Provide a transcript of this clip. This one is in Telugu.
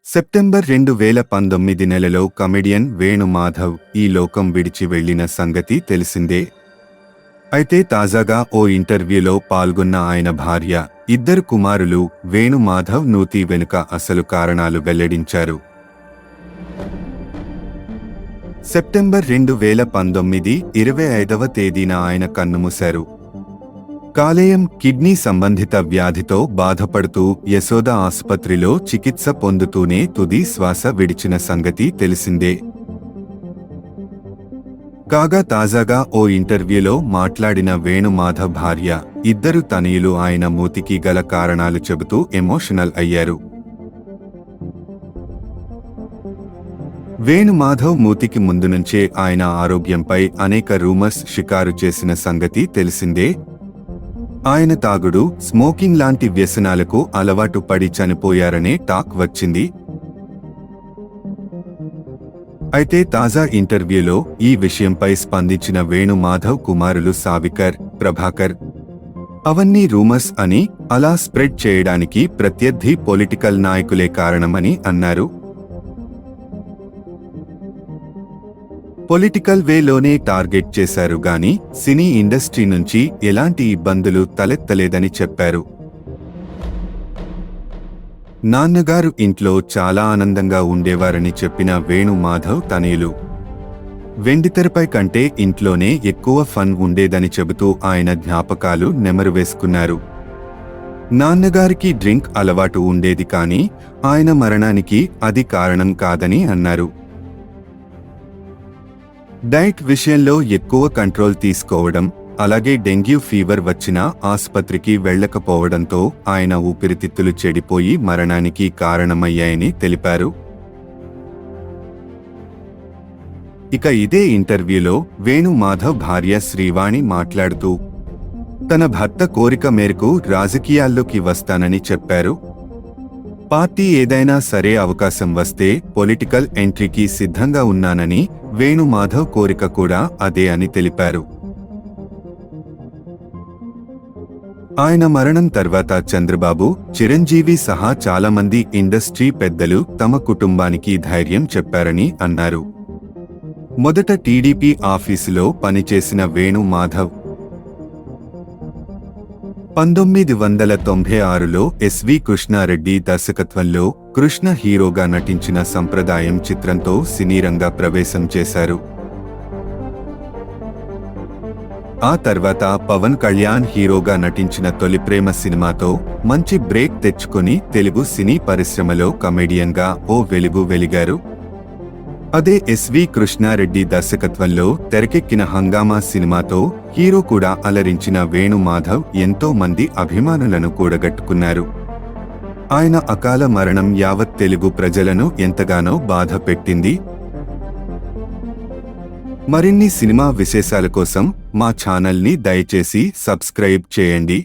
సెప్టెంబర్ 2019 నెలలో కమెడియన్ వేణు మాధవ్ ఈ లోకం విడిచి వెళ్లిన సంగతి తెలిసిందే. అయితే తాజాగా ఓ ఇంటర్వ్యూలో పాల్గొన్న ఆయన భార్య, ఇద్దరు కుమారులు వేణు మాధవ్ నూతి వెనుక అసలు కారణాలు వెల్లడించారు. సెప్టెంబర్ 2019 25వ తేదీన ఆయన కన్నుమూశారు. కాలేయం కిడ్నీ సంబంధిత వ్యాధితో బాధపడుతూ యశోద ఆసుపత్రిలో చికిత్స పొందుతూనే తుది శ్వాస విడిచిన సంగతి తెలిసిందే. కాగా తాజాగా ఓ ఇంటర్వ్యూలో మాట్లాడిన వేణు మాధవ్ భార్య, ఇద్దరు తనయులు ఆయన మూతికి గల కారణాలు చెబుతూ ఎమోషనల్ అయ్యారు. వేణు మాధవ్ మూతికి ముందు నుంచే ఆయన ఆరోగ్యంపై అనేక రూమర్స్ షికారు చేసిన సంగతి తెలిసిందే. ఆయన తాగుడు, స్మోకింగ్ లాంటి వ్యసనాలకు అలవాటు పడి చనిపోయారనే టాక్ వచ్చింది. అయితే తాజా ఇంటర్వ్యూలో ఈ విషయంపై స్పందించిన వేణు మాధవ్ కుమారులు సావికర్, ప్రభాకర్, అవన్నీ రూమర్స్ అని, అలా స్ప్రెడ్ చేయడానికి ప్రత్యర్థి పొలిటికల్ నాయకులే కారణమని అన్నారు. పొలిటికల్ వేలోనే టార్గెట్ చేశారు గాని సినీ ఇండస్ట్రీ నుంచి ఎలాంటి ఇబ్బందులు తలెత్తలేదని చెప్పారు. నాన్నగారు ఇంట్లో చాలా ఆనందంగా ఉండేవారని చెప్పిన వేణు మాధవ్ తనయులు, వెండితెరపై కంటే ఇంట్లోనే ఎక్కువ ఫన్ ఉండేదని చెబుతూ ఆయన జ్ఞాపకాలు నెమరువేసుకున్నారు. నాన్నగారికి డ్రింక్ అలవాటు ఉండేది కానీ ఆయన మరణానికి అది కారణం కాదని అన్నారు. డైట్ విషయంలో ఎక్కువ కంట్రోల్ తీసుకోవడం, అలాగే డెంగ్యూ ఫీవర్ వచ్చినా ఆసుపత్రికి వెళ్లకపోవడంతో ఆయన ఊపిరితిత్తులు చెడిపోయి మరణానికి కారణమయ్యాయని తెలిపారు. ఇక ఇదే ఇంటర్వ్యూలో వేణు మాధవ్ భార్య శ్రీవాణి మాట్లాడుతూ, తన భర్త కోరిక మేరకు రాజకీయాల్లోకి వస్తానని చెప్పారు. పార్టీ ఏదైనా సరే అవకాశం వస్తే పొలిటికల్ ఎంట్రీకి సిద్ధంగా ఉన్నానని, వేణు మాధవ్ కోరిక కూడా అదే అని తెలిపారు. ఆయన మరణం తర్వాత చంద్రబాబు, చిరంజీవి సహా చాలామంది ఇండస్ట్రీ పెద్దలు తమ కుటుంబానికి ధైర్యం చెప్పారని అన్నారు. మొదట టీడీపీ ఆఫీసులో పనిచేసిన వేణు మాధవ్ 1996లో ఎస్వి కృష్ణారెడ్డి దర్శకత్వంలో కృష్ణ హీరోగా నటించిన సంప్రదాయం చిత్రంతో సినీరంగ ప్రవేశం చేశారు. ఆ తర్వాత పవన్ కళ్యాణ్ హీరోగా నటించిన తొలి ప్రేమ సినిమాతో మంచి బ్రేక్ తెచ్చుకొని తెలుగు సినీ పరిశ్రమలో కమెడియన్గా ఓ వెలుగు వెలిగారు. అదే ఎస్వి కృష్ణారెడ్డి దర్శకత్వంలో తెరకెక్కిన హంగామా సినిమాతో హీరో కూడా అలరించిన వేణు మాధవ్ ఎంతో మంది అభిమానులను కూడగట్టుకున్నారు. ఆయన అకాల మరణం యావత్ తెలుగు ప్రజలను ఎంతగానో బాధ పెట్టింది. మరిన్ని సినిమా విశేషాల కోసం మా ఛానల్ని దయచేసి సబ్స్క్రైబ్ చేయండి.